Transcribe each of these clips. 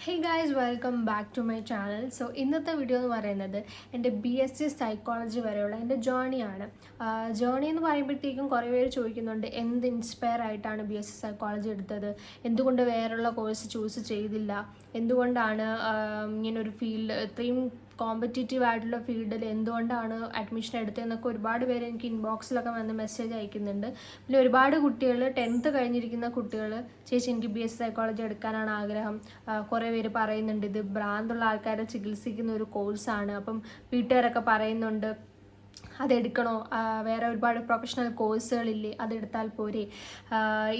Hey guys, welcome back to my channel. So ഇന്നത്തെ video എന്ന് പറയുന്നത് എൻ്റെ BSc സൈക്കോളജി വരെയുള്ള എൻ്റെ ജേണിയാണ്. ജേണി എന്ന് പറയുമ്പോഴത്തേക്കും കുറേ പേര് ചോദിക്കുന്നുണ്ട്, എന്ത് ഇൻസ്പയർ ആയിട്ടാണ് BSc സൈക്കോളജി എടുത്തത്, എന്തുകൊണ്ട് വേറെയുള്ള കോഴ്സ് ചൂസ് ചെയ്തില്ല, എന്തുകൊണ്ടാണ് ഇങ്ങനൊരു ഫീൽഡ്, ഇത്രയും കോമ്പറ്റീറ്റീവ് ആയിട്ടുള്ള ഫീൽഡിൽ എന്തുകൊണ്ടാണ് അഡ്മിഷൻ എടുത്തതെന്നൊക്കെ ഒരുപാട് പേര് എനിക്ക് ഇൻബോക്സിലൊക്കെ വന്ന് മെസ്സേജ് അയക്കുന്നുണ്ട്. പിന്നെ ഒരുപാട് കുട്ടികൾ 10th കഴിഞ്ഞിരിക്കുന്ന കുട്ടികൾ, ചേച്ചി എനിക്ക് BSc സൈക്കോളജി എടുക്കാനാണ് ആഗ്രഹം, കുറേ പേര് പറയുന്നുണ്ട് ഇത് ഭ്രാന്തുള്ള ആൾക്കാരെ ചികിത്സിക്കുന്ന ഒരു കോഴ്സാണ്, അപ്പം വീട്ടുകാരൊക്കെ പറയുന്നുണ്ട് അതെടുക്കണോ, വേറെ ഒരുപാട് പ്രൊഫഷണൽ കോഴ്സുകളില്ലേ, അതെടുത്താൽ പോരെ,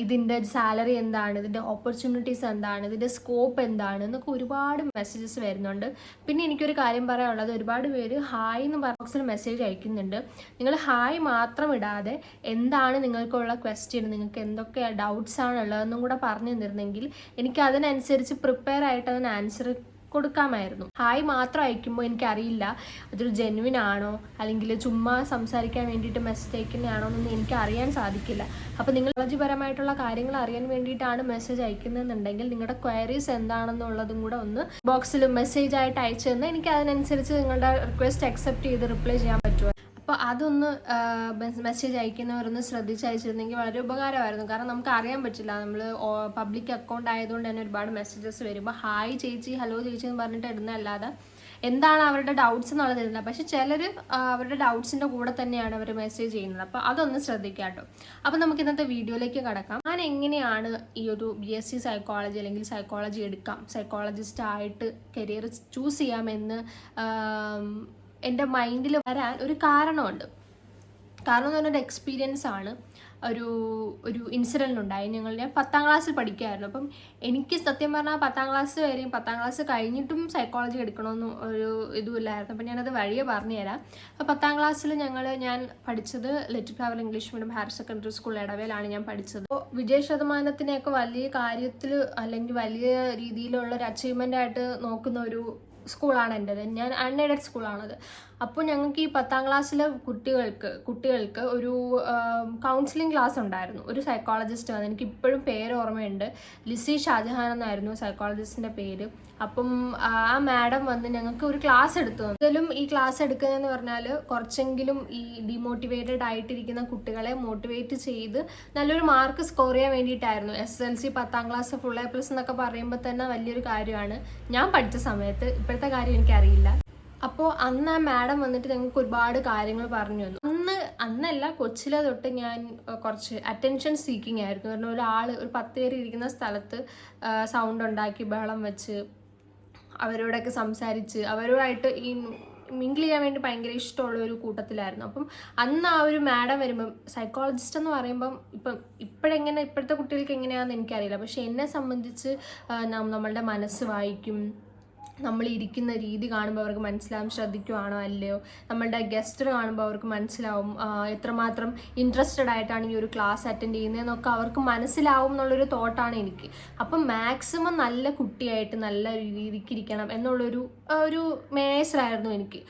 ഇതിൻ്റെ സാലറി എന്താണ്, ഇതിൻ്റെ ഓപ്പർച്യൂണിറ്റീസ് എന്താണ്, ഇതിൻ്റെ സ്കോപ്പ് എന്താണ് എന്നൊക്കെ ഒരുപാട് മെസ്സേജസ് വരുന്നുണ്ട്. പിന്നെ എനിക്കൊരു കാര്യം പറയാനുള്ളത്, ഒരുപാട് പേര് ഹായ് എന്ന് ബോക്സിൽ മെസ്സേജ് അയക്കുന്നുണ്ട്. നിങ്ങൾ ഹായ് മാത്രം ഇടാതെ എന്താണ് നിങ്ങൾക്കുള്ള ക്വസ്റ്റ്യൻ, നിങ്ങൾക്ക് എന്തൊക്കെ ഡൗട്ട്സ് ആണുള്ളതെന്നും കൂടെ പറഞ്ഞു തന്നിരുന്നെങ്കിൽ എനിക്ക് അതിനനുസരിച്ച് പ്രിപ്പയർ ആയിട്ട് അതിന് ആൻസർ കൊടുക്കാമായിരുന്നു. ഹായ് മാത്രം അയക്കുമ്പോൾ എനിക്കറിയില്ല അതൊരു ജെന്വിൻ ആണോ അല്ലെങ്കിൽ ചുമ്മാ സംസാരിക്കാൻ വേണ്ടിയിട്ട് മെസ്സേജ് അയക്കുന്നതാണോ എന്നൊന്നും എനിക്ക് അറിയാൻ സാധിക്കില്ല. അപ്പോൾ നിങ്ങൾ സൈക്കോളജിപരമായിട്ടുള്ള കാര്യങ്ങൾ അറിയാൻ വേണ്ടിയിട്ടാണ് മെസ്സേജ് അയക്കുന്നതെന്നുണ്ടെങ്കിൽ നിങ്ങളുടെ ക്വയറീസ് എന്താണെന്നുള്ളതും കൂടെ ഒന്ന് ബോക്സിൽ മെസ്സേജ് ആയിട്ട് അയച്ചു തന്നാൽ എനിക്ക് അതിനനുസരിച്ച് നിങ്ങളുടെ റിക്വസ്റ്റ് അക്സെപ്റ്റ് ചെയ്ത് റിപ്ലൈ ചെയ്യാൻ പറ്റുമോ. അപ്പോൾ അതൊന്ന് മെസ്സേജ് അയക്കുന്നവരൊന്ന് ശ്രദ്ധിച്ച് അയച്ചിരുന്നെങ്കിൽ വളരെ ഉപകാരമായിരുന്നു. കാരണം നമുക്ക് അറിയാൻ പറ്റില്ല, നമ്മൾ പബ്ലിക് അക്കൗണ്ട് ആയതുകൊണ്ട് തന്നെ ഒരുപാട് മെസ്സേജസ് വരുമ്പോൾ ഹായ് ചേച്ചി, ഹലോ ചേച്ചി എന്ന് പറഞ്ഞിട്ട് ഇടുന്നതല്ലാതെ എന്താണ് അവരുടെ ഡൗട്ട്സ് എന്നുള്ളത് തരുന്നത്. പക്ഷെ ചിലർ അവരുടെ ഡൗട്ട്സിൻ്റെ കൂടെ തന്നെയാണ് അവർ മെസ്സേജ് ചെയ്യുന്നത്. അപ്പോൾ അതൊന്ന് ശ്രദ്ധിക്കാം കേട്ടോ. അപ്പോൾ നമുക്ക് ഇന്നത്തെ വീഡിയോയിലേക്ക് കടക്കാം. ഞാൻ എങ്ങനെയാണ് ഈ ഒരു BSc സൈക്കോളജി അല്ലെങ്കിൽ സൈക്കോളജി എടുക്കാം, സൈക്കോളജിസ്റ്റ് ആയിട്ട് കരിയർ ചൂസ് ചെയ്യാമെന്ന് എൻ്റെ മൈൻഡിൽ വരാൻ ഒരു കാരണമുണ്ട്. കാരണം എന്ന് പറഞ്ഞാൽ എക്സ്പീരിയൻസ് ആണ്. ഒരു ഇൻസിഡൻ്റ് ഉണ്ടായി. ഞാൻ 10th ക്ലാസ്സിൽ പഠിക്കുമായിരുന്നു. അപ്പം എനിക്ക് സത്യം പറഞ്ഞാൽ 10th ക്ലാസ് വരെയും 10th ക്ലാസ് കഴിഞ്ഞിട്ടും സൈക്കോളജി എടുക്കണമെന്ന് ഒരു ഇതുമില്ലായിരുന്നു. അപ്പം ഞാനത് വഴിയെ പറഞ്ഞുതരാം. അപ്പോൾ 10th ക്ലാസ്സിൽ ഞാൻ പഠിച്ചത് Little Flower English medium higher secondary school ഇടവേലാണ് ഞാൻ പഠിച്ചത്. അപ്പോൾ വിജയശതമാനത്തിനെയൊക്കെ വലിയ കാര്യത്തിൽ അല്ലെങ്കിൽ വലിയ രീതിയിലുള്ള ഒരു അച്ചീവ്മെൻ്റ് ആയിട്ട് നോക്കുന്ന ഒരു സ്കൂളാണ് എൻ്റെത്. ഞാൻ അൺഎയ്ഡഡ് സ്കൂളാണത്. അപ്പോൾ ഞങ്ങൾക്ക് ഈ 10th ക്ലാസ്സിലെ കുട്ടികൾക്ക് ഒരു കൗൺസിലിംഗ് ക്ലാസ് ഉണ്ടായിരുന്നു. ഒരു സൈക്കോളജിസ്റ്റ് വന്ന്, എനിക്ക് ഇപ്പോഴും പേര് ഓർമ്മയുണ്ട്, ലിസി ഷാജഹാൻ എന്നായിരുന്നു സൈക്കോളജിസ്റ്റിൻ്റെ പേര്. അപ്പം ആ മാഡം വന്ന് ഞങ്ങൾക്ക് ഒരു ക്ലാസ് എടുത്തു. ഇതിലും ഈ ക്ലാസ് എടുക്കുന്നതെന്ന് പറഞ്ഞാൽ കുറച്ചെങ്കിലും ഈ ഡിമോട്ടിവേറ്റഡ് ആയിട്ടിരിക്കുന്ന കുട്ടികളെ മോട്ടിവേറ്റ് ചെയ്ത് നല്ലൊരു മാർക്ക് സ്കോർ ചെയ്യാൻ വേണ്ടിയിട്ടായിരുന്നു. SSLC 10th class full A+ എന്നൊക്കെ പറയുമ്പോൾ തന്നെ വലിയൊരു കാര്യമാണ്. ഞാൻ പഠിച്ച സമയത്ത് ഇപ്പോഴത്തെ കാര്യം എനിക്കറിയില്ല. അപ്പോൾ അന്ന് ആ മാഡം വന്നിട്ട് ഞങ്ങൾക്ക് ഒരുപാട് കാര്യങ്ങൾ പറഞ്ഞു തന്നു. അന്നല്ല, കൊച്ചിലെ തൊട്ട് ഞാൻ കുറച്ച് അറ്റൻഷൻ സീക്കിംഗ് ആയിരുന്നു. കാരണം ഒരു 10 പേര് ഇരിക്കുന്ന സ്ഥലത്ത് സൗണ്ട് ഉണ്ടാക്കി ബഹളം വെച്ച് അവരോടൊക്കെ സംസാരിച്ച് അവരോടായിട്ട് ഈ മിങ്കിൾ ചെയ്യാൻ വേണ്ടി ഭയങ്കര ഇഷ്ടമുള്ള ഒരു കൂട്ടത്തിലായിരുന്നു. അപ്പം അന്ന് ആ ഒരു മാഡം വരുമ്പം, സൈക്കോളജിസ്റ്റ് എന്ന് പറയുമ്പം ഇപ്പോഴത്തെ കുട്ടികൾക്ക് എങ്ങനെയാണെന്ന് എനിക്കറിയില്ല, പക്ഷെ എന്നെ സംബന്ധിച്ച് നമ്മളുടെ മനസ്സ് വായിക്കും, നമ്മൾ ഇരിക്കുന്ന രീതി കാണുമ്പോൾ അവർക്ക് മനസ്സിലാവും ശ്രദ്ധിക്കുവാണോ അല്ലയോ, നമ്മളുടെ ഗസ്റ്റ് കാണുമ്പോൾ അവർക്ക് മനസ്സിലാവും എത്രമാത്രം ഇൻട്രസ്റ്റഡ് ആയിട്ടാണ് ഈ ഒരു ക്ലാസ് അറ്റൻഡ് ചെയ്യുന്നതെന്നൊക്കെ അവർക്ക് മനസ്സിലാവും എന്നുള്ളൊരു തോട്ടാണ് എനിക്ക്. അപ്പം മാക്സിമം നല്ല കുട്ടിയായിട്ട് നല്ല രീതിക്ക് ഇരിക്കണം എന്നുള്ളൊരു മേസറായിരുന്നു എനിക്ക്.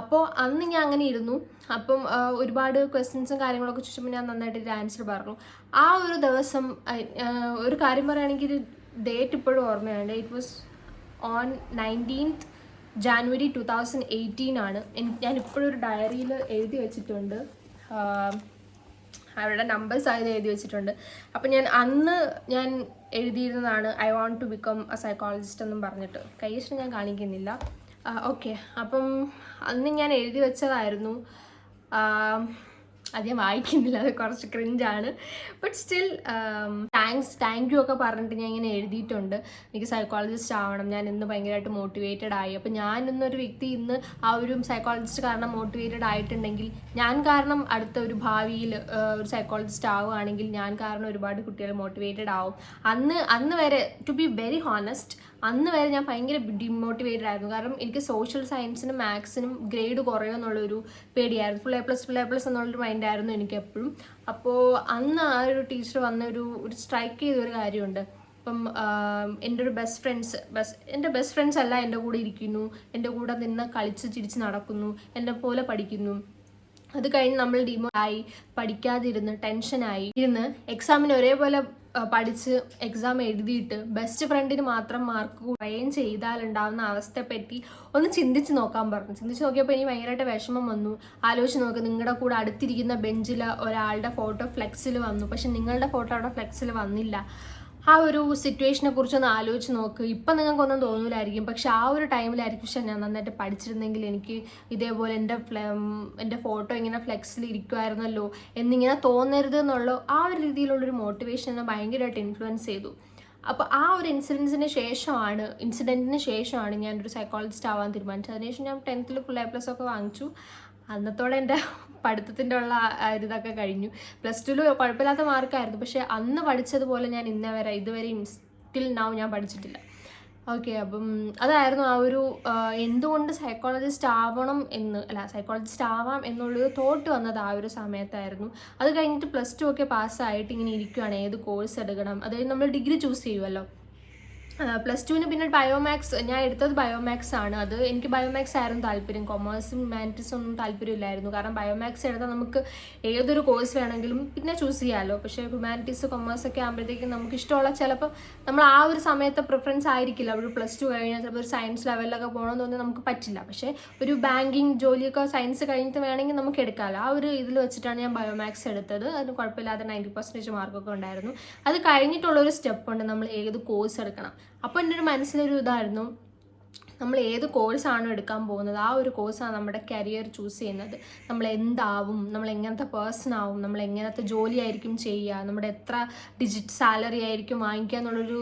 അപ്പോൾ അന്ന് ഞാൻ അങ്ങനെ ഇരുന്നു. അപ്പം ഒരുപാട് ക്വസ്റ്റ്യൻസും കാര്യങ്ങളൊക്കെ ചോദിച്ചപ്പോൾ ഞാൻ നന്നായിട്ട് ആൻസർ പറഞ്ഞു. ആ ഒരു ദിവസം ഒരു കാര്യം പറയുകയാണെങ്കിൽ ഡേറ്റ് ഇപ്പോഴും ഓർമ്മയുണ്ട്. It was on 19th January 2018 ആണ്. ഞാൻ ഇപ്പോഴും ഒരു ഡയറിയിൽ എഴുതി വെച്ചിട്ടുണ്ട്, അവരുടെ നമ്പേഴ്സ് ആയത് എഴുതി വെച്ചിട്ടുണ്ട്. അപ്പം ഞാൻ എഴുതിയിരുന്നതാണ് I want to become a psychologist എന്നും പറഞ്ഞിട്ട്. കൈവശം ഞാൻ കാണിക്കുന്നില്ല. ഓക്കെ, അപ്പം അന്ന് ഞാൻ എഴുതി വെച്ചതായിരുന്നു. അത് ഞാൻ വായിക്കുന്നില്ല, അത് കുറച്ച് ക്രിഞ്ചാണ്. ബട്ട് സ്റ്റിൽ താങ്ക് യു ഒക്കെ പറഞ്ഞിട്ട് ഞാൻ ഇങ്ങനെ എഴുതിയിട്ടുണ്ട്. എനിക്ക് സൈക്കോളജിസ്റ്റ് ആവണം, ഞാൻ ഇന്ന് ഭയങ്കരമായിട്ട് മോട്ടിവേറ്റഡ് ആയി. അപ്പോൾ ഞാനിന്നൊരു വ്യക്തി ഇന്ന് ആ ഒരു സൈക്കോളജിസ്റ്റ് കാരണം മോട്ടിവേറ്റഡ് ആയിട്ടുണ്ടെങ്കിൽ, ഞാൻ കാരണം അടുത്ത ഒരു ഭാവിയിൽ ഒരു സൈക്കോളജിസ്റ്റ് ആവുകയാണെങ്കിൽ ഞാൻ കാരണം ഒരുപാട് കുട്ടികൾ മോട്ടിവേറ്റഡ് ആവും. അന്ന് വരെ, ടു ബി വെരി ഹോണസ്റ്റ്, അന്ന് വരെ ഞാൻ ഭയങ്കര ഡിമോട്ടിവേറ്റഡ് ആയിരുന്നു. കാരണം എനിക്ക് സോഷ്യൽ സയൻസിനും മാത്സിനും ഗ്രേഡ് കുറയുമെന്നുള്ളൊരു പേടിയായിരുന്നു. ഫുൾ A+ എന്നുള്ളൊരു മൈൻഡായിരുന്നു എനിക്ക് എപ്പോഴും. അപ്പോൾ അന്ന് ആ ഒരു ടീച്ചർ വന്ന ഒരു സ്ട്രൈക്ക് ചെയ്തൊരു കാര്യമുണ്ട്. അപ്പം എൻ്റെ ഒരു എൻ്റെ ബെസ്റ്റ് ഫ്രണ്ട്സ് എല്ലാം എൻ്റെ കൂടെ ഇരിക്കുന്നു, എൻ്റെ കൂടെ നിന്ന് കളിച്ച് ചിരിച്ച് നടക്കുന്നു, എൻ്റെ പോലെ പഠിക്കുന്നു. അത് കഴിഞ്ഞ് നമ്മൾ ഡിമോ ആയി, പഠിക്കാതിരുന്ന് ടെൻഷനായി ഇരുന്ന് എക്സാമിന് ഒരേപോലെ പഠിച്ച് എക്സാം എഴുതിയിട്ട് ബെസ്റ്റ് ഫ്രണ്ടിന് മാത്രം മാർക്ക് കുറയുകയും ചെയ്താലുണ്ടാവുന്ന അവസ്ഥയെപ്പറ്റി ഒന്ന് ചിന്തിച്ച് നോക്കാൻ പറഞ്ഞു. ചിന്തിച്ച് നോക്കിയപ്പോൾ എനിക്ക് ഭയങ്കരമായിട്ട് വിഷമം വന്നു. ആലോചിച്ച് നോക്ക്, നിങ്ങളുടെ കൂടെ അടുത്തിരിക്കുന്ന ബെഞ്ചിൽ ഒരാളുടെ ഫോട്ടോ ഫ്ലെക്സിൽ വന്നു, പക്ഷെ നിങ്ങളുടെ ഫോട്ടോ അവിടെ ഫ്ലെക്സിൽ വന്നില്ല. ആ ഒരു സിറ്റുവേഷനെ കുറിച്ചൊന്ന് ആലോചിച്ച് നോക്ക്. ഇപ്പം നിങ്ങൾക്കൊന്നും തോന്നില്ലായിരിക്കും, പക്ഷെ ആ ഒരു ടൈമിലായിരിക്കും പക്ഷെ ഞാൻ നന്നായിട്ട് പഠിച്ചിരുന്നെങ്കിൽ എനിക്ക് ഇതേപോലെ എൻ്റെ ഫോട്ടോ ഇങ്ങനെ ഫ്ലെക്സിൽ ഇരിക്കുമായിരുന്നല്ലോ എന്നിങ്ങനെ തോന്നരുത് എന്നുള്ള ആ ഒരു രീതിയിലുള്ളൊരു മോട്ടിവേഷൻ എന്നെ ഭയങ്കരമായിട്ട് ഇൻഫ്ലുവൻസ് ചെയ്തു. അപ്പോൾ ആ ഒരു ഇൻസിഡൻറ്റിന് ശേഷമാണ് ഞാനൊരു സൈക്കോളജിസ്റ്റ് ആവാൻ തീരുമാനിച്ചത്. അതിനുശേഷം ഞാൻ 10th ഫുൾ A+ ഒക്കെ വാങ്ങിച്ചു. അന്നത്തോടെ എൻ്റെ പഠിത്തത്തിൻ്റെ ഉള്ള ഇതൊക്കെ കഴിഞ്ഞു. +2 കുഴപ്പമില്ലാത്ത മാർക്കായിരുന്നു, പക്ഷേ അന്ന് പഠിച്ചതുപോലെ ഞാൻ ഇതുവരെയും സ്റ്റിൽ നൗ ഞാൻ പഠിച്ചിട്ടില്ല. ഓക്കെ, അപ്പം അതായിരുന്നു ആ ഒരു എന്തുകൊണ്ട് സൈക്കോളജിസ്റ്റ് ആവാം എന്നുള്ളൊരു തോട്ട് വന്നത് ആ ഒരു സമയത്തായിരുന്നു. അത് കഴിഞ്ഞിട്ട് +2 ഒക്കെ പാസ്സായിട്ട് ഇങ്ങനെ ഇരിക്കുകയാണ്, ഏത് കോഴ്സ് എടുക്കണം. അതായത് നമ്മൾ ഡിഗ്രി ചൂസ് ചെയ്യുമല്ലോ. +2 പിന്നെ ബയോമാക്സ്, ഞാൻ എടുത്തത് ബയോമാക്സ് ആണ്. അത് എനിക്ക് ബയോമാക്സ് ആയിരുന്നു താല്പര്യം. കൊമേഴ്സും ഹ്യൂമാനിറ്റീസും ഒന്നും താല്പര്യമില്ലായിരുന്നു. കാരണം ബയോമാക്സ് എടുത്താൽ നമുക്ക് ഏതൊരു കോഴ്സ് വേണമെങ്കിലും പിന്നെ ചൂസ് ചെയ്യാമല്ലോ. പക്ഷേ ഹ്യൂമാനിറ്റീസ് കൊമേഴ്സൊക്കെ ആകുമ്പോഴത്തേക്കും നമുക്ക് ഇഷ്ടമുള്ള ചിലപ്പോൾ നമ്മൾ ആ ഒരു സമയത്തെ പ്രിഫറൻസ് ആയിരിക്കില്ല. ഒരു +2 കഴിഞ്ഞാൽ ചിലപ്പോൾ ഒരു സയൻസ് ലെവലിലൊക്കെ പോകണമെന്ന് തോന്നി നമുക്ക് പറ്റില്ല. പക്ഷേ ഒരു ബാങ്കിങ് ജോലിയൊക്കെ സയൻസ് കഴിഞ്ഞിട്ട് വേണമെങ്കിൽ നമുക്ക് എടുക്കാമല്ലോ. ആ ഒരു ഇതിൽ വെച്ചിട്ടാണ് ഞാൻ ബയോമാക്സ് എടുത്തത്. അതിന് കുഴപ്പമില്ലാതെ 90% മാർക്കൊക്കെ ഉണ്ടായിരുന്നു. അത് കഴിഞ്ഞിട്ടുള്ളൊരു സ്റ്റെപ്പുണ്ട്, നമ്മൾ ഏത് കോഴ്സ് എടുക്കണം. അപ്പോൾ എൻ്റെ ഒരു മനസ്സിലൊരു ഇതായിരുന്നു, നമ്മൾ ഏത് കോഴ്സാണോ എടുക്കാൻ പോകുന്നത് ആ ഒരു കോഴ്സാണ് നമ്മുടെ കരിയർ ചൂസ് ചെയ്യുന്നത്. നമ്മൾ എന്താവും, നമ്മൾ എങ്ങനത്തെ പേഴ്സൺ ആവും, നമ്മൾ എങ്ങനത്തെ ജോലി ആയിരിക്കും ചെയ്യുക, നമ്മുടെ എത്ര ഡിജിറ്റ് സാലറി ആയിരിക്കും വാങ്ങിക്കുക എന്നുള്ളൊരു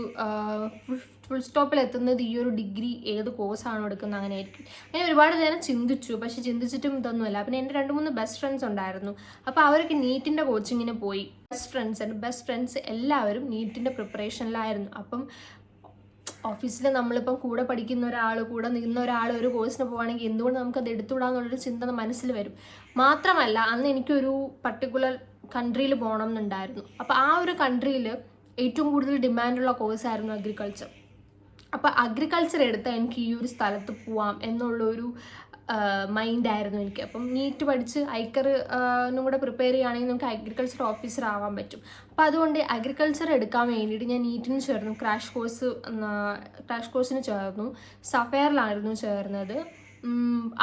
ഫുൾ സ്റ്റോപ്പിൽ എത്തുന്നത് ഈ ഒരു ഡിഗ്രി ഏത് കോഴ്സാണോ എടുക്കുന്നത് അങ്ങനെ ആയിരിക്കും. അങ്ങനെ ഒരുപാട് നേരം ചിന്തിച്ചു, പക്ഷെ ചിന്തിച്ചിട്ടും ഇതൊന്നുമല്ല. പിന്നെ എൻ്റെ 2-3 ബെസ്റ്റ് ഫ്രണ്ട്സ് ഉണ്ടായിരുന്നു. അപ്പോൾ അവരൊക്കെ നീറ്റിൻ്റെ കോച്ചിങ്ങിന് പോയി. എൻ്റെ ബെസ്റ്റ് ഫ്രണ്ട്സ് എല്ലാവരും നീറ്റിൻ്റെ പ്രിപ്പറേഷനിലായിരുന്നു. അപ്പം ഓഫീസിൽ നമ്മളിപ്പം കൂടെ പഠിക്കുന്ന ഒരാൾ, കൂടെ നിന്ന ഒരാൾ ഒരു കോഴ്സിന് പോവുകയാണെങ്കിൽ എന്തുകൊണ്ട് നമുക്കത് എടുത്തുകൂടാന്നുള്ളൊരു ചിന്ത മനസ്സിൽ വരും. മാത്രമല്ല അന്ന് എനിക്കൊരു പർട്ടിക്കുലർ കൺട്രിയിൽ പോകണം എന്നുണ്ടായിരുന്നു. അപ്പോൾ ആ ഒരു കൺട്രിയിൽ ഏറ്റവും കൂടുതൽ ഡിമാൻഡുള്ള കോഴ്സായിരുന്നു അഗ്രികൾച്ചർ. അപ്പോൾ അഗ്രികൾച്ചർ എടുത്താൽ എനിക്ക് ഈ ഒരു സ്ഥലത്ത് പോവാം എന്നുള്ളൊരു മൈൻഡായിരുന്നു എനിക്ക്. അപ്പം നീറ്റ് പഠിച്ച് ഐക്കറിനും കൂടെ പ്രിപ്പയർ ചെയ്യുകയാണെങ്കിൽ നമുക്ക് അഗ്രികൾച്ചർ ഓഫീസർ ആവാൻ പറ്റും. അപ്പോൾ അതുകൊണ്ട് അഗ്രികൾച്ചർ എടുക്കാൻ വേണ്ടിയിട്ട് ഞാൻ നീറ്റിന് ചേർന്നു. ക്രാഷ് കോഴ്സിന് ചേർന്നു. സഫയറിലായിരുന്നു ചേർന്നത്.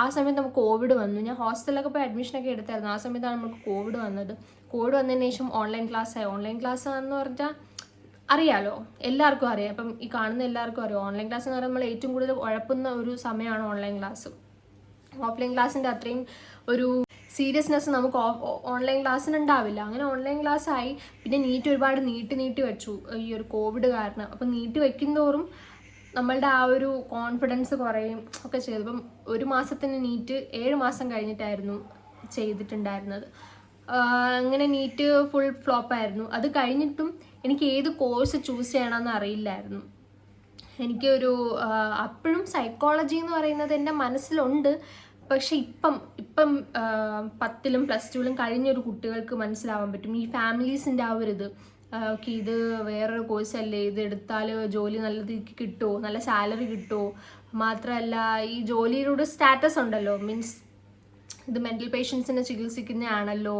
ആ സമയത്ത് നമുക്ക് കോവിഡ് വന്നു. ഞാൻ ഹോസ്റ്റലിലൊക്കെ പോയി അഡ്മിഷനൊക്കെ എടുത്തായിരുന്നു. ആ സമയത്താണ് നമുക്ക് കോവിഡ് വന്നത്. കോവിഡ് വന്നതിന് ശേഷം ഓൺലൈൻ ക്ലാസ്സായി. ഓൺലൈൻ ക്ലാസ് എന്ന് പറഞ്ഞാൽ അറിയാലോ, എല്ലാവർക്കും അറിയാം. അപ്പം ഈ കാണുന്ന എല്ലാവർക്കും അറിയാം. ഓൺലൈൻ ക്ലാസ് എന്ന് പറയുമ്പോൾ നമ്മൾ ഏറ്റവും കൂടുതൽ ഉഴപ്പുന്ന ഒരു സമയമാണ് ഓൺലൈൻ ക്ലാസ്. ഓഫ്ലൈൻ ക്ലാസ്സിൻ്റെ അത്രയും ഒരു സീരിയസ്നെസ് നമുക്ക് ഓൺലൈൻ ക്ലാസ്സിന് ഉണ്ടാവില്ല. അങ്ങനെ ഓൺലൈൻ ക്ലാസ് ആയി. പിന്നെ നീറ്റ് ഒരുപാട് നീട്ടി വെച്ചു ഈ ഒരു കോവിഡ് കാരണം. അപ്പം നീട്ടി വെക്കുന്തോറും നമ്മളുടെ ആ ഒരു കോൺഫിഡൻസ് കുറയും ഒക്കെ ചെയ്തു. ഇപ്പം 1 മാസത്തിന് നീറ്റ് 7 മാസം കഴിഞ്ഞിട്ടായിരുന്നു ചെയ്തിട്ടുണ്ടായിരുന്നത്. അങ്ങനെ നീറ്റ് ഫുൾ ഫ്ലോപ്പായിരുന്നു. അത് കഴിഞ്ഞിട്ടും എനിക്ക് ഏത് കോഴ്സ് ചൂസ് ചെയ്യണമെന്ന് അറിയില്ലായിരുന്നു. എനിക്കൊരു അപ്പോഴും സൈക്കോളജി എന്ന് പറയുന്നത് എൻ്റെ മനസ്സിലുണ്ട്. പക്ഷെ ഇപ്പം 10ലും +2ലും കഴിഞ്ഞൊരു കുട്ടികൾക്ക് മനസ്സിലാവാൻ പറ്റും ഈ ഫാമിലീസിൻ്റെ ആ ഒരു ഇത്. ഓക്കെ, ഇത് വേറൊരു കോഴ്സല്ലേ, ഇത് എടുത്താൽ ജോലി നല്ല രീതിക്ക് കിട്ടുമോ, നല്ല സാലറി കിട്ടുമോ, മാത്രമല്ല ഈ ജോലിയിലൂടെ സ്റ്റാറ്റസ് ഉണ്ടല്ലോ, മീൻസ് ഇത് മെൻ്റൽ പേഷ്യൻസിനെ ചികിത്സിക്കുന്നതാണല്ലോ,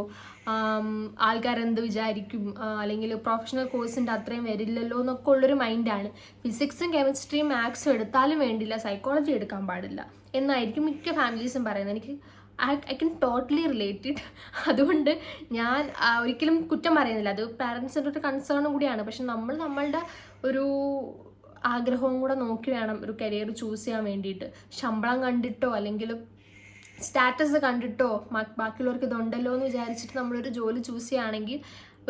ആൾക്കാരെന്ത് വിചാരിക്കും, അല്ലെങ്കിൽ പ്രൊഫഷണൽ കോഴ്സിൻ്റെ അത്രയും വരില്ലല്ലോ എന്നൊക്കെ ഉള്ളൊരു മൈൻഡാണ്. ഫിസിക്സും കെമിസ്ട്രിയും മാത്സും എടുത്താലും വേണ്ടില്ല, സൈക്കോളജി എടുക്കാൻ പാടില്ല എന്നായിരിക്കും മിക്ക ഫാമിലീസും പറയുന്നത്. എനിക്ക് ഐ കൻ ടോട്ടലി റിലേറ്റഡ്. അതുകൊണ്ട് ഞാൻ ഒരിക്കലും കുറ്റം പറയുന്നില്ല, അത് പാരൻസിൻ്റെ ഒരു കൺസേണും കൂടിയാണ്. പക്ഷെ നമ്മളുടെ ഒരു ആഗ്രഹവും കൂടെ നോക്കി വേണം ഒരു കരിയർ ചൂസ് ചെയ്യാൻ വേണ്ടിയിട്ട്. ശമ്പളം കണ്ടിട്ടോ അല്ലെങ്കിൽ സ്റ്റാറ്റസ് കണ്ടിട്ടോ ബാക്കിയുള്ളവർക്ക് ഇതുണ്ടല്ലോ എന്ന് വിചാരിച്ചിട്ട് നമ്മളൊരു ജോലി ചൂസ് ചെയ്യുകയാണെങ്കിൽ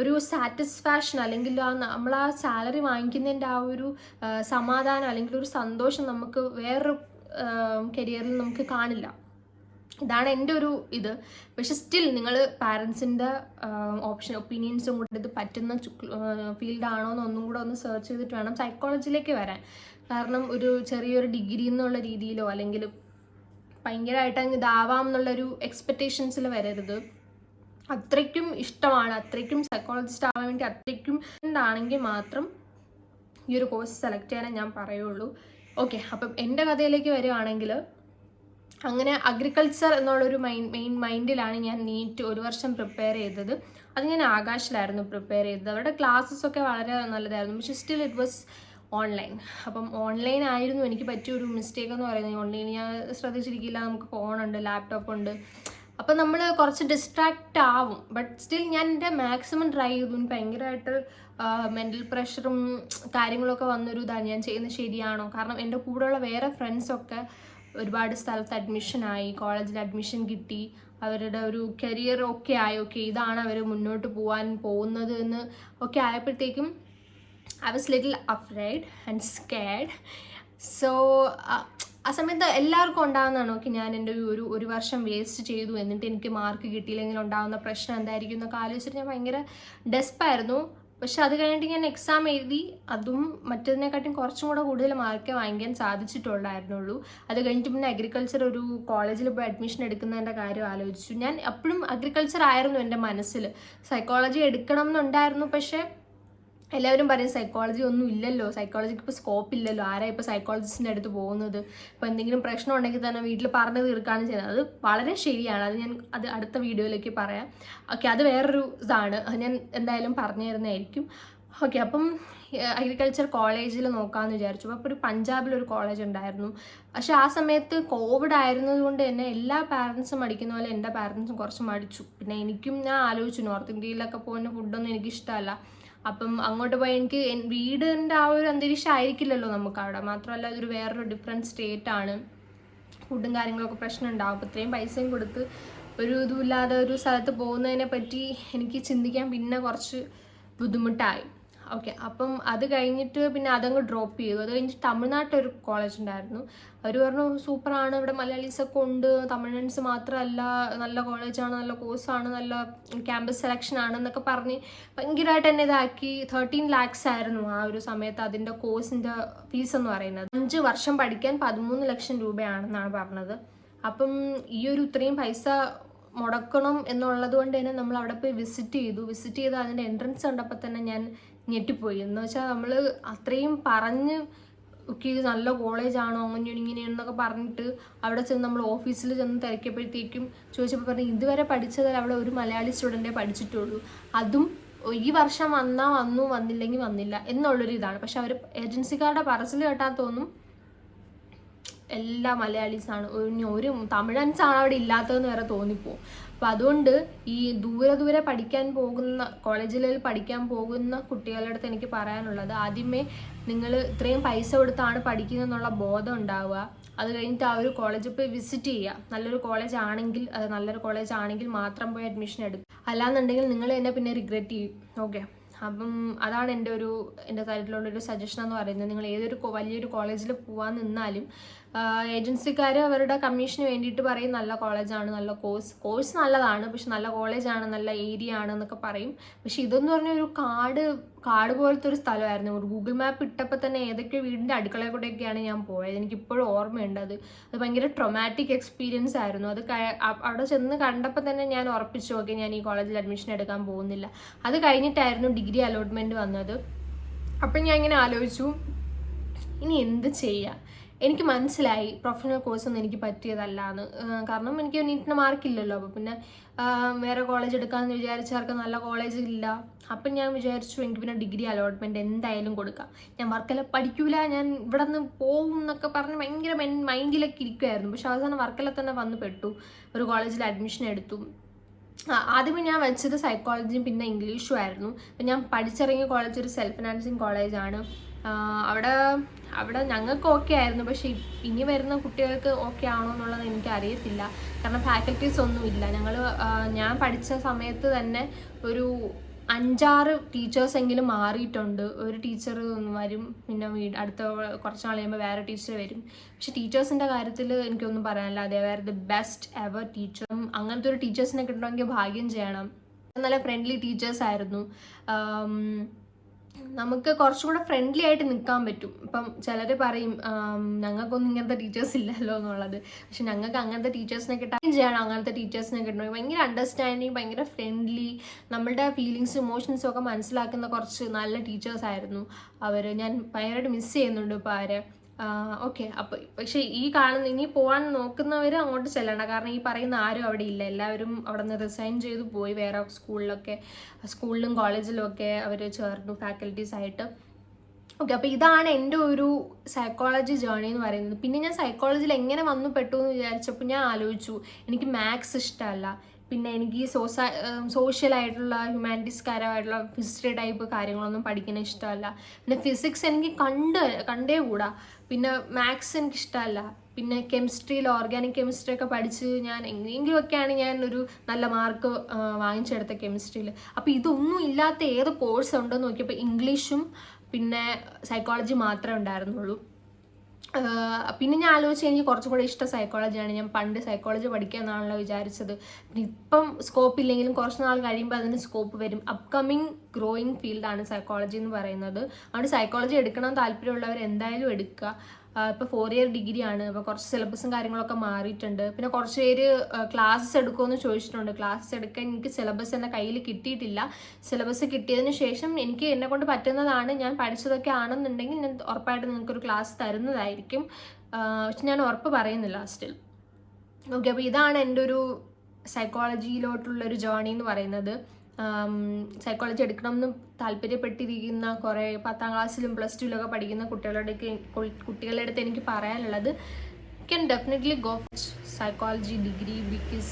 ഒരു സാറ്റിസ്ഫാക്ഷൻ അല്ലെങ്കിൽ നമ്മൾ ആ സാലറി വാങ്ങിക്കുന്നതിൻ്റെ ആ ഒരു സമാധാനം അല്ലെങ്കിൽ ഒരു സന്തോഷം നമുക്ക് വേറൊരു കരിയറിൽ നമുക്ക് കാണില്ല. ഇതാണ് എൻ്റെ ഒരു ഇത്. പക്ഷെ സ്റ്റിൽ നിങ്ങൾ പാരൻസിൻ്റെ ഒപ്പീനിയൻസും കൂടെ ഇത് പറ്റുന്ന ഫീൽഡാണോ എന്നൊന്നും കൂടെ ഒന്ന് സെർച്ച് ചെയ്തിട്ട് വേണം സൈക്കോളജിയിലേക്ക് വരാൻ. കാരണം ഒരു ചെറിയൊരു ഡിഗ്രി എന്നുള്ള രീതിയിലോ അല്ലെങ്കിൽ ഭയങ്കരമായിട്ട് അങ്ങ് ഇതാവാം എന്നുള്ളൊരു എക്സ്പെക്റ്റേഷൻസിൽ വരരുത്. അത്രയ്ക്കും ഇഷ്ടമാണ്, അത്രയ്ക്കും സൈക്കോളജിസ്റ്റ് ആവാൻ വേണ്ടി അത്രയ്ക്കും എന്താണെങ്കിൽ മാത്രം ഈ ഒരു കോഴ്സ് സെലക്ട് ചെയ്യാനേ ഞാൻ പറയുള്ളൂ. ഓക്കെ, അപ്പം എൻ്റെ കഥയിലേക്ക് വരികയാണെങ്കിൽ അങ്ങനെ അഗ്രികൾച്ചർ എന്നുള്ളൊരു മെയിൻ മൈൻഡിലാണ് ഞാൻ നീറ്റ് ഒരു വർഷം പ്രിപ്പയർ ചെയ്തത്. അത് ഞാൻ ആകാശിലായിരുന്നു പ്രിപ്പയർ ചെയ്തത്. അവരുടെ ക്ലാസ്സസൊക്കെ വളരെ നല്ലതായിരുന്നു, പക്ഷേ സ്റ്റിൽ ഇറ്റ് വാസ് ഓൺലൈൻ. അപ്പം ഓൺലൈൻ ആയിരുന്നു എനിക്ക് പറ്റിയൊരു മിസ്റ്റേക്ക് എന്ന് പറയുന്നത്. ഓൺലൈൻ ഞാൻ ശ്രദ്ധിച്ചിരിക്കില്ല, നമുക്ക് ഫോണുണ്ട്, ലാപ്ടോപ്പ് ഉണ്ട്, അപ്പം നമ്മൾ കുറച്ച് ഡിസ്ട്രാക്റ്റ് ആവും. ബട്ട് സ്റ്റിൽ ഞാൻ എൻ്റെ മാക്സിമം ട്രൈ ചെയ്തു. ഭയങ്കരമായിട്ട് മെൻ്റൽ പ്രഷറും കാര്യങ്ങളൊക്കെ വന്നൊരു ഇതാണ്, ഞാൻ ചെയ്യുന്നത് ശരിയാണോ? കാരണം എൻ്റെ കൂടെയുള്ള വേറെ ഫ്രണ്ട്സൊക്കെ ഒരുപാട് സ്ഥലത്ത് അഡ്മിഷനായി, കോളേജിൽ അഡ്മിഷൻ കിട്ടി, അവരുടെ ഒരു കരിയർ ഒക്കെ ആയി, ഓക്കെ ഇതാണ് അവർ മുന്നോട്ട് പോകാൻ പോകുന്നത് എന്ന് ഒക്കെ ആയപ്പോഴത്തേക്കും I was little afraid and scared. So ആ സമയത്ത് എല്ലാവർക്കും ഉണ്ടാകുന്നതാണ്, ഓക്കെ ഞാൻ എൻ്റെ ഒരു വർഷം വേസ്റ്റ് ചെയ്തു, എന്നിട്ട് എനിക്ക് മാർക്ക് കിട്ടിയില്ലെങ്കിൽ ഉണ്ടാകുന്ന പ്രശ്നം എന്തായിരിക്കും എന്നൊക്കെ ആലോചിച്ചിട്ട് ഞാൻ ഭയങ്കര ഡെസ്പായിരുന്നു. പക്ഷെ അത് കഴിഞ്ഞിട്ട് ഞാൻ എക്സാം എഴുതി, അതും മറ്റതിനെക്കാട്ടും കുറച്ചും കൂടെ കൂടുതൽ മാർക്കേ വാങ്ങിക്കാൻ സാധിച്ചിട്ടുണ്ടായിരുന്നുള്ളൂ. അത് കഴിഞ്ഞിട്ട് പിന്നെ അഗ്രികൾച്ചർ ഒരു കോളേജിൽ പോയി അഡ്മിഷൻ എടുക്കുന്നതിൻ്റെ കാര്യം ആലോചിച്ചു. ഞാൻ അപ്പോഴും അഗ്രികൾച്ചർ ആയിരുന്നു എൻ്റെ മനസ്സിൽ. സൈക്കോളജി എടുക്കണം എന്നുണ്ടായിരുന്നു, പക്ഷേ എല്ലാവരും പറയും സൈക്കോളജി ഒന്നും ഇല്ലല്ലോ, സൈക്കോളജിക്ക് ഇപ്പോൾ സ്കോപ്പ് ഇല്ലല്ലോ, ആരാ ഇപ്പോൾ സൈക്കോളജിസ്റ്റിൻ്റെ അടുത്ത് പോകുന്നത്, ഇപ്പോൾ എന്തെങ്കിലും പ്രശ്നം ഉണ്ടെങ്കിൽ തന്നെ വീട്ടിൽ പറഞ്ഞു തീർക്കുകയാണ് ചെയ്യുന്നത്. അത് വളരെ ശരിയാണ്, അത് അടുത്ത വീഡിയോയിലേക്ക് പറയാം. ഓക്കെ, അത് വേറൊരു ഇതാണ്, ഞാൻ എന്തായാലും പറഞ്ഞു തരുന്നതായിരിക്കും. ഓക്കെ, അപ്പം അഗ്രികൾച്ചർ കോളേജിൽ നോക്കാമെന്ന് വിചാരിച്ചു. അപ്പോൾ ഒരു പഞ്ചാബിലൊരു കോളേജ് ഉണ്ടായിരുന്നു. പക്ഷേ ആ സമയത്ത് കോവിഡ് ആയിരുന്നത് കൊണ്ട് തന്നെ എല്ലാ പാരൻസും മടിക്കുന്ന പോലെ എൻ്റെ പാരൻസും കുറച്ച് മടിച്ചു. പിന്നെ എനിക്കും ഞാൻ ആലോചിച്ചു, നോർത്ത് ഇന്ത്യയിലൊക്കെ പോകുന്ന ഫുഡൊന്നും എനിക്കിഷ്ടമല്ല. അപ്പം അങ്ങോട്ട് പോയി എനിക്ക് വീടിൻ്റെ ആ ഒരു അന്തരീക്ഷം ആയിരിക്കില്ലല്ലോ നമുക്ക് അവിടെ. മാത്രമല്ല അതൊരു വേറൊരു ഡിഫറെൻറ്റ് സ്റ്റേറ്റാണ്, ഫുഡും കാര്യങ്ങളൊക്കെ പ്രശ്നം ഉണ്ടാവും. അപ്പോൾ ഇത്രയും പൈസയും കൊടുത്ത് ഒരു ഇതുമില്ലാതെ ഒരു സ്ഥലത്ത് പോകുന്നതിനെ പറ്റി എനിക്ക് ചിന്തിക്കാൻ പിന്നെ കുറച്ച് ബുദ്ധിമുട്ടായി. ഓക്കെ, അപ്പം അത് കഴിഞ്ഞിട്ട് പിന്നെ അതങ്ങ് ഡ്രോപ്പ് ചെയ്തു. അത് കഴിഞ്ഞിട്ട് തമിഴ്നാട്ടിലൊരു കോളേജ് ഉണ്ടായിരുന്നു. അവർ പറഞ്ഞു സൂപ്പറാണ്, ഇവിടെ മലയാളീസൊക്കെ ഉണ്ട്, തമിഴൻസ് മാത്രമല്ല, നല്ല കോളേജാണ്, നല്ല കോഴ്സാണ്, നല്ല ക്യാമ്പസ് സെലക്ഷൻ ആണെന്നൊക്കെ പറഞ്ഞ് ഭയങ്കരമായിട്ട് എന്നെ ഇതാക്കി. 13 lakhs ആയിരുന്നു ആ ഒരു സമയത്ത് അതിൻ്റെ കോഴ്സിൻ്റെ ഫീസ് എന്ന് പറയുന്നത്. 5 വർഷം പഠിക്കാൻ 13 ലക്ഷം രൂപയാണെന്നാണ് പറഞ്ഞത്. അപ്പം ഈ ഒരു ഇത്രയും പൈസ മുടക്കണം എന്നുള്ളത് കൊണ്ട് തന്നെ നമ്മൾ അവിടെ പോയി വിസിറ്റ് ചെയ്ത് അതിൻ്റെ എൻട്രൻസ് കണ്ടപ്പോൾ തന്നെ ഞാൻ ഞെട്ടിപ്പോയി. എന്ന് വെച്ചാൽ നമ്മൾ അത്രയും പറഞ്ഞ് ഒക്കെ ഇത് നല്ല കോളേജാണോ ഇങ്ങനെയാണെന്നൊക്കെ പറഞ്ഞിട്ട് അവിടെ ചെന്ന് നമ്മൾ ഓഫീസിൽ ചെന്ന് തിരക്കിയപ്പോഴത്തേക്കും ചോദിച്ചപ്പോൾ പറഞ്ഞു ഇതുവരെ പഠിച്ചതിൽ അവിടെ ഒരു മലയാളി സ്റ്റുഡൻറ്റേ പഠിച്ചിട്ടുള്ളൂ, അതും ഈ വർഷം വന്നാൽ വന്നു, വന്നില്ലെങ്കിൽ വന്നില്ല എന്നുള്ളൊരു ഇതാണ്. പക്ഷെ അവർ ഏജൻസിക്കാരുടെ പറച്ചിൽ കേട്ടാൽ തോന്നും എല്ലാ മലയാളീസാണ്, ഒരു തമിഴൻസാണ് അവിടെ ഇല്ലാത്തതെന്ന് വരെ തോന്നിപ്പോവും. അപ്പം അതുകൊണ്ട് ഈ ദൂരെ പഠിക്കാൻ പോകുന്ന കോളേജിൽ പഠിക്കാൻ പോകുന്ന കുട്ടികളുടെ അടുത്ത് എനിക്ക് പറയാനുള്ളത്, ആദ്യമേ നിങ്ങൾ ഇത്രയും പൈസ കൊടുത്താണ് പഠിക്കുന്നതെന്നുള്ള ബോധം ഉണ്ടാവുക. അത് കഴിഞ്ഞിട്ട് ആ ഒരു കോളേജിൽ പോയി വിസിറ്റ് ചെയ്യുക. നല്ലൊരു കോളേജ് ആണെങ്കിൽ മാത്രം പോയി അഡ്മിഷൻ എടുക്കുക. അല്ലാന്നുണ്ടെങ്കിൽ നിങ്ങൾ തന്നെ പിന്നെ റിഗ്രറ്റ് ചെയ്യും. ഓക്കെ, അപ്പം അതാണ് എൻ്റെ കാര്യത്തിലുള്ളൊരു സജഷൻ എന്ന് പറയുന്നത്. നിങ്ങൾ ഏതൊരു വലിയൊരു കോളേജിൽ പോകാൻ നിന്നാലും ഏജൻസിക്കാർ അവരുടെ കമ്മീഷന് വേണ്ടിയിട്ട് പറയും നല്ല കോളേജാണ്, നല്ല കോഴ്സ് നല്ലതാണ്, പക്ഷെ നല്ല കോളേജാണ്, നല്ല ഏരിയ ആണ് എന്നൊക്കെ പറയും. പക്ഷെ ഇതെന്ന് പറഞ്ഞാൽ ഒരു കാട് പോലത്തെ ഒരു സ്ഥലമായിരുന്നു. ഒരു ഗൂഗിൾ മാപ്പ് ഇട്ടപ്പോൾ തന്നെ ഏതൊക്കെ വീടിൻ്റെ അടുക്കളയിൽ കൂടെയൊക്കെയാണ് ഞാൻ പോയത്. എനിക്കിപ്പോഴും ഓർമ്മയുണ്ട്. അത് ഭയങ്കര ട്രൊമാറ്റിക് എക്സ്പീരിയൻസ് ആയിരുന്നു. അവിടെ ചെന്ന് കണ്ടപ്പോൾ തന്നെ ഞാൻ ഉറപ്പിച്ചു, ഓക്കെ ഞാൻ ഈ കോളേജിൽ അഡ്മിഷൻ എടുക്കാൻ പോകുന്നില്ല. അത് കഴിഞ്ഞിട്ടായിരുന്നു ഡിഗ്രി അലോട്ട്മെൻറ്റ് വന്നത്. അപ്പം ഞാൻ ഇങ്ങനെ ആലോചിച്ചു ഇനി എന്ത് ചെയ്യുക. എനിക്ക് മനസ്സിലായി പ്രൊഫഷണൽ കോഴ്സൊന്നും എനിക്ക് പറ്റിയതല്ല എന്ന്. കാരണം എനിക്ക് നീറ്റിന് മാർക്കില്ലല്ലോ. അപ്പോൾ പിന്നെ വേറെ കോളേജ് എടുക്കാമെന്ന് വിചാരിച്ചവർക്ക് നല്ല കോളേജ് ഇല്ല. അപ്പം ഞാൻ വിചാരിച്ചു എനിക്ക് പിന്നെ ഡിഗ്രി അലോട്ട്മെൻറ്റ് എന്തായാലും കൊടുക്കാം. ഞാൻ വർക്കല പഠിക്കൂല, ഞാൻ ഇവിടെ നിന്ന് പോവും എന്നൊക്കെ പറഞ്ഞ് ഭയങ്കര മൈൻഡിലൊക്കെ ഇരിക്കുമായിരുന്നു. പക്ഷെ അവസാനം വർക്കല തന്നെ വന്ന് പെട്ടു, ഒരു കോളേജിൽ അഡ്മിഷൻ എടുത്തു. ആദ്യമേ ഞാൻ വെച്ചത് സൈക്കോളജിയും പിന്നെ ഇംഗ്ലീഷും ആയിരുന്നു. അപ്പം ഞാൻ പഠിച്ചിറങ്ങിയ കോളേജ് ഒരു സെൽഫ് ഫിനാൻസിങ് കോളേജാണ്. അവിടെ ഞങ്ങൾക്ക് ഓക്കെ ആയിരുന്നു, പക്ഷേ ഇനി വരുന്ന കുട്ടികൾക്ക് ഓക്കെ ആണോ എന്നുള്ളത് എനിക്കറിയത്തില്ല. കാരണം ഫാക്കൽറ്റീസ് ഒന്നുമില്ല. ഞാൻ പഠിച്ച സമയത്ത് തന്നെ ഒരു 5-6 ടീച്ചേഴ്സെങ്കിലും മാറിയിട്ടുണ്ട്. ഒരു ടീച്ചർ വരും, പിന്നെ അടുത്ത കുറച്ച് നാൾ കഴിയുമ്പോൾ വേറെ ടീച്ചർ വരും. പക്ഷെ ടീച്ചേഴ്സിൻ്റെ കാര്യത്തിൽ എനിക്കൊന്നും പറയാനില്ല. അതേ വേറെ ദ ബെസ്റ്റ് എവർ ടീച്ചർ. അങ്ങനത്തെ ഒരു ടീച്ചേഴ്സിനെ കിട്ടണമെങ്കിൽ ഭാഗ്യം ചെയ്യണം. നല്ല ഫ്രണ്ട്ലി ടീച്ചേഴ്സായിരുന്നു. നമുക്ക് കുറച്ചും കൂടെ ഫ്രണ്ട്ലി ആയിട്ട് നിൽക്കാൻ പറ്റും. ഇപ്പം ചിലർ പറയും ഞങ്ങൾക്കൊന്നും ഇങ്ങനത്തെ ടീച്ചേഴ്സ് ഇല്ലല്ലോ എന്നുള്ളത്. പക്ഷെ ഞങ്ങൾക്ക് അങ്ങനത്തെ ടീച്ചേഴ്സിനെ കിട്ടാൻ ചെയ്യണം. അങ്ങനത്തെ ടീച്ചേഴ്സിനെ കിട്ടണമെങ്കിൽ ഭയങ്കര അണ്ടർസ്റ്റാൻഡിങ്, ഭയങ്കര ഫ്രണ്ട്ലി, നമ്മളുടെ ഫീലിങ്സും ഇമോഷൻസും ഒക്കെ മനസ്സിലാക്കുന്ന കുറച്ച് നല്ല ടീച്ചേഴ്സായിരുന്നു അവർ. ഞാൻ ഭയങ്കരമായിട്ട് മിസ് ചെയ്യുന്നുണ്ട് ഇപ്പോൾ അവരെ. ഓക്കെ. അപ്പോൾ പക്ഷേ ഈ കാണുന്ന ഇനി പോകാൻ നോക്കുന്നവർ അങ്ങോട്ട് ചെല്ലണ്ട. കാരണം ഈ പറയുന്ന ആരും അവിടെ ഇല്ല. എല്ലാവരും അവിടെ നിന്ന് റിസൈൻ ചെയ്ത് പോയി. വേറെ സ്കൂളിലും കോളേജിലും ഒക്കെ അവർ ചേർന്നു ഫാക്കൽറ്റീസായിട്ട്. ഓക്കെ. അപ്പോൾ ഇതാണ് എൻ്റെ ഒരു സൈക്കോളജി ജേർണി എന്ന് പറയുന്നത്. പിന്നെ ഞാൻ സൈക്കോളജിയിൽ എങ്ങനെ വന്നു പെട്ടു എന്ന് വിചാരിച്ചപ്പോൾ ഞാൻ ആലോചിച്ചു, എനിക്ക് മാത്സ് ഇഷ്ടമല്ല. പിന്നെ എനിക്ക് ഈ സോഷ്യലായിട്ടുള്ള ഹ്യൂമാനിറ്റീസ്കാരമായിട്ടുള്ള ഹിസ്റ്ററി ടൈപ്പ് കാര്യങ്ങളൊന്നും പഠിക്കുന്നത് ഇഷ്ടമല്ല. പിന്നെ ഫിസിക്സ് എനിക്ക് കണ്ടേ കൂടാ. പിന്നെ മാത്സ് എനിക്ക് ഇഷ്ടമല്ല. പിന്നെ കെമിസ്ട്രിയിൽ ഓർഗാനിക് കെമിസ്ട്രി ഒക്കെ പഠിച്ച് ഞാൻ എങ്ങനെയെങ്കിലുമൊക്കെയാണ് ഞാൻ ഒരു നല്ല മാർക്ക് വാങ്ങിച്ചെടുത്ത കെമിസ്ട്രിയിൽ. അപ്പോൾ ഇതൊന്നും ഇല്ലാത്ത ഏത് കോഴ്സ് ഉണ്ടെന്ന് നോക്കിയപ്പോൾ ഇംഗ്ലീഷും പിന്നെ സൈക്കോളജി മാത്രമേ ഉണ്ടായിരുന്നുള്ളൂ. പിന്നെ ഞാൻ ആലോചിച്ച് എനിക്ക് കുറച്ചും കൂടെ ഇഷ്ടം സൈക്കോളജിയാണ്. ഞാൻ പണ്ട് സൈക്കോളജി പഠിക്കാമെന്നാണല്ലോ വിചാരിച്ചത്. ഇപ്പം സ്കോപ്പ് ഇല്ലെങ്കിലും കുറച്ച് നാൾ കഴിയുമ്പോൾ അതിന് സ്കോപ്പ് വരും. അപ്കമിങ് ഗ്രോയിങ് ഫീൽഡാണ് സൈക്കോളജി എന്ന് പറയുന്നത്. അതുകൊണ്ട് സൈക്കോളജി എടുക്കണം താല്പര്യമുള്ളവർ എന്തായാലും എടുക്കുക. ഇപ്പോൾ 4 ഇയർ ഡിഗ്രിയാണ്. അപ്പോൾ കുറച്ച് സിലബസും കാര്യങ്ങളൊക്കെ മാറിയിട്ടുണ്ട്. പിന്നെ കുറച്ച് പേര് ക്ലാസ്സസ് എടുക്കുമെന്ന് ചോദിച്ചിട്ടുണ്ട്. ക്ലാസ്സസ് എടുക്കാൻ എനിക്ക് സിലബസ് എൻ്റെ കയ്യിൽ കിട്ടിയിട്ടില്ല. സിലബസ് കിട്ടിയതിന് ശേഷം എനിക്ക് എന്നെക്കൊണ്ട് പറ്റുന്നതാണ്, ഞാൻ പഠിച്ചതൊക്കെ ആണെന്നുണ്ടെങ്കിൽ ഞാൻ ഉറപ്പായിട്ട് നിങ്ങൾക്കൊരു ക്ലാസ് തരുന്നതായിരിക്കും. പക്ഷെ ഞാൻ ഉറപ്പ് പറയുന്നില്ല സ്റ്റിൽ. ഓക്കെ. അപ്പോൾ ഇതാണ് എൻ്റെ ഒരു സൈക്കോളജിയിലോട്ടുള്ളൊരു ജേർണി എന്ന് പറയുന്നത്. സൈക്കോളജി എടുക്കണം എന്ന് താല്പര്യപ്പെട്ടിരിക്കുന്ന കുറേ 10ാം ക്ലാസ്സിലും +2-ലൊക്കെ പഠിക്കുന്ന കുട്ടികളുടെ അടുത്ത് എനിക്ക് പറയാനുള്ളത്, can definitely go for psychology degree because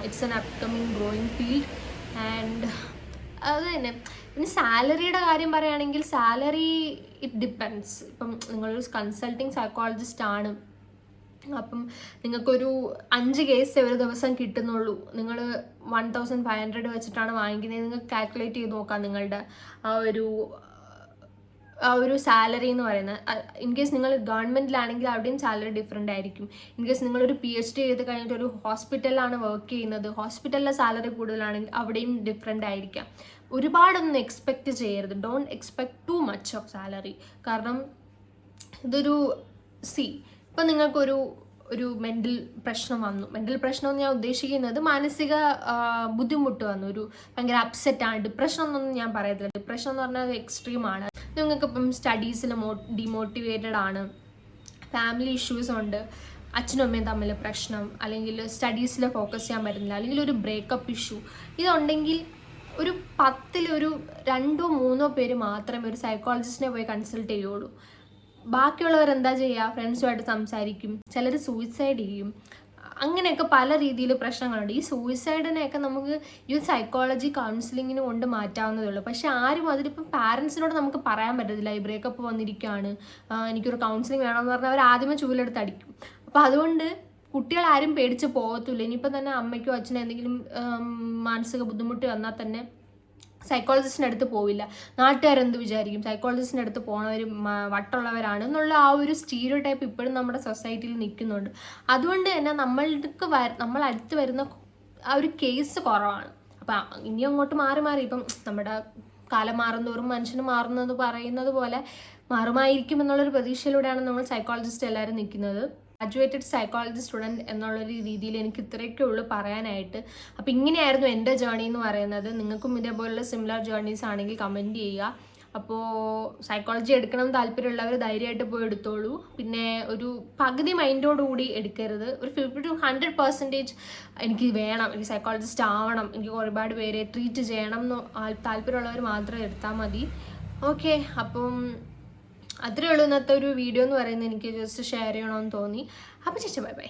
it's an upcoming growing field. And അത് തന്നെ. പിന്നെ സാലറിയുടെ കാര്യം പറയുകയാണെങ്കിൽ സാലറി ഇറ്റ് ഡിപ്പെൻഡ്സ്. ഇപ്പം നിങ്ങളൊരു കൺസൾട്ടിങ് സൈക്കോളജിസ്റ്റ് ആണ്, അപ്പം നിങ്ങൾക്കൊരു 5 കേസ് ഒരു ദിവസം കിട്ടുന്നുള്ളൂ. നിങ്ങൾ 1500 വെച്ചിട്ടാണ് വാങ്ങിക്കുന്നത്. നിങ്ങൾക്ക് കാൽക്കുലേറ്റ് ചെയ്ത് നോക്കാം നിങ്ങളുടെ ആ ഒരു സാലറി എന്ന് പറയുന്നത്. ഇൻ കേസ് നിങ്ങൾ ഗവൺമെൻറ്റിലാണെങ്കിൽ അവിടെയും സാലറി ഡിഫറെൻ്റ് ആയിരിക്കും. ഇൻ കേസ് നിങ്ങളൊരു PhD ചെയ്ത് കഴിഞ്ഞിട്ട് ഒരു ഹോസ്പിറ്റലിലാണ് വർക്ക് ചെയ്യുന്നത്, ഹോസ്പിറ്റലിലെ സാലറി കൂടുതലാണെങ്കിൽ അവിടെയും ഡിഫറെൻ്റ് ആയിരിക്കാം. ഒരുപാടൊന്നും എക്സ്പെക്റ്റ് ചെയ്യരുത്. Don't expect too much of salary. കാരണം ഇതൊരു ഇപ്പം നിങ്ങൾക്കൊരു മെൻ്റൽ പ്രശ്നം വന്നു. മെൻ്റൽ പ്രശ്നം എന്ന് ഞാൻ ഉദ്ദേശിക്കുന്നത് മാനസിക ബുദ്ധിമുട്ട് വന്നു, ഒരു ഭയങ്കര അപ്സെറ്റാണ്. ഡിപ്രഷൻ എന്നൊന്നും ഞാൻ പറയത്തില്ല. ഡിപ്രഷൻ എന്ന് പറഞ്ഞാൽ എക്സ്ട്രീമാണ്. നിങ്ങൾക്കിപ്പം സ്റ്റഡീസിൽ ഡിമോട്ടിവേറ്റഡ് ആണ്, ഫാമിലി ഇഷ്യൂസ് ഉണ്ട്, അച്ഛനും അമ്മയും തമ്മിൽ പ്രശ്നം, അല്ലെങ്കിൽ സ്റ്റഡീസിൽ ഫോക്കസ് ചെയ്യാൻ പറ്റുന്നില്ല, അല്ലെങ്കിൽ ഒരു ബ്രേക്കപ്പ് ഇഷ്യൂ, ഇതുണ്ടെങ്കിൽ ഒരു 10-ൽ ഒരു 2-3 പേര് മാത്രമേ ഒരു സൈക്കോളജിസ്റ്റിനെ പോയി കൺസൾട്ട് ചെയ്യുള്ളൂ. ബാക്കിയുള്ളവർ എന്താ ചെയ്യുക? ഫ്രണ്ട്സുമായിട്ട് സംസാരിക്കും, ചിലർ സൂയിസൈഡ് ചെയ്യും. അങ്ങനെയൊക്കെ പല രീതിയിൽ പ്രശ്നങ്ങളുണ്ട്. ഈ സൂയിസൈഡിനെയൊക്കെ നമുക്ക് ഈ സൈക്കോളജി കൗൺസിലിങ്ങിന് കൊണ്ട് മാറ്റാവുന്നതേ ഉള്ളൂ. പക്ഷെ ആരും അതിലിപ്പം പാരൻസിനോട് നമുക്ക് പറയാൻ പറ്റത്തില്ല, ഈ ബ്രേക്കപ്പ് വന്നിരിക്കുകയാണ്, എനിക്കൊരു കൗൺസിലിംഗ് വേണമെന്ന് പറഞ്ഞാൽ അവർ ആദ്യമേ ചൂലെടുത്ത് അടിക്കും. അപ്പോൾ അതുകൊണ്ട് കുട്ടികളാരും പേടിച്ച് പോകത്തില്ല. ഇനിയിപ്പോൾ തന്നെ അമ്മയ്ക്കോ അച്ഛനോ എന്തെങ്കിലും മാനസിക ബുദ്ധിമുട്ട് വന്നാൽ തന്നെ സൈക്കോളജിസ്റ്റിൻ്റെ അടുത്ത് പോവില്ല. നാട്ടുകാരെന്ത് വിചാരിക്കും, സൈക്കോളജിസ്റ്റിൻ്റെ അടുത്ത് പോണവർ വട്ടുള്ളവരാണ് എന്നുള്ള ആ ഒരു സ്റ്റീരിയോ ടൈപ്പ് ഇപ്പോഴും നമ്മുടെ സൊസൈറ്റിയിൽ നിൽക്കുന്നുണ്ട്. അതുകൊണ്ട് തന്നെ നമ്മളടുത്ത് വരുന്ന ആ ഒരു കേസ് കുറവാണ്. അപ്പം ഇനി അങ്ങോട്ട് മാറി ഇപ്പം നമ്മുടെ കാലം മാറുന്നതോറും മനുഷ്യന് മാറുന്നത് പറയുന്നത് പോലെ മാറുമായിരിക്കും എന്നുള്ളൊരു പ്രതീക്ഷയിലൂടെയാണ് നമ്മൾ സൈക്കോളജിസ്റ്റ് എല്ലാവരും നിൽക്കുന്നത്. ഗ്രാജുവേറ്റഡ് സൈക്കോളജി സ്റ്റുഡൻറ്റ് എന്നുള്ളൊരു രീതിയിൽ എനിക്ക് ഇത്രയൊക്കെ ഉള്ളൂ പറയാനായിട്ട്. അപ്പോൾ ഇങ്ങനെയായിരുന്നു എൻ്റെ ജേർണി എന്ന് പറയുന്നത്. നിങ്ങൾക്കും ഇതേപോലുള്ള സിമിലർ ജേർണീസ് ആണെങ്കിൽ കമൻറ്റ് ചെയ്യുക. അപ്പോൾ സൈക്കോളജി എടുക്കണം താല്പര്യമുള്ളവർ ധൈര്യമായിട്ട് പോയി എടുത്തോളൂ. പിന്നെ ഒരു പകുതി മൈൻഡോടുകൂടി എടുക്കരുത്. ഒരു 50 to 100% എനിക്ക് വേണം, എനിക്ക് സൈക്കോളജിസ്റ്റ് ആവണം, എനിക്ക് ഒരുപാട് പേരെ ട്രീറ്റ് ചെയ്യണം എന്ന് താല്പര്യമുള്ളവർ മാത്രം എടുത്താൽ മതി. ഓക്കെ. അപ്പം അത്രയേ ഉള്ളൂ ഇന്നത്തെ ഒരു വീഡിയോ എന്ന് പറയുന്നത്. എനിക്ക് ജസ്റ്റ് ഷെയർ ചെയ്യണമെന്ന് തോന്നി. അപ്പോൾ ചേച്ചി ബൈ.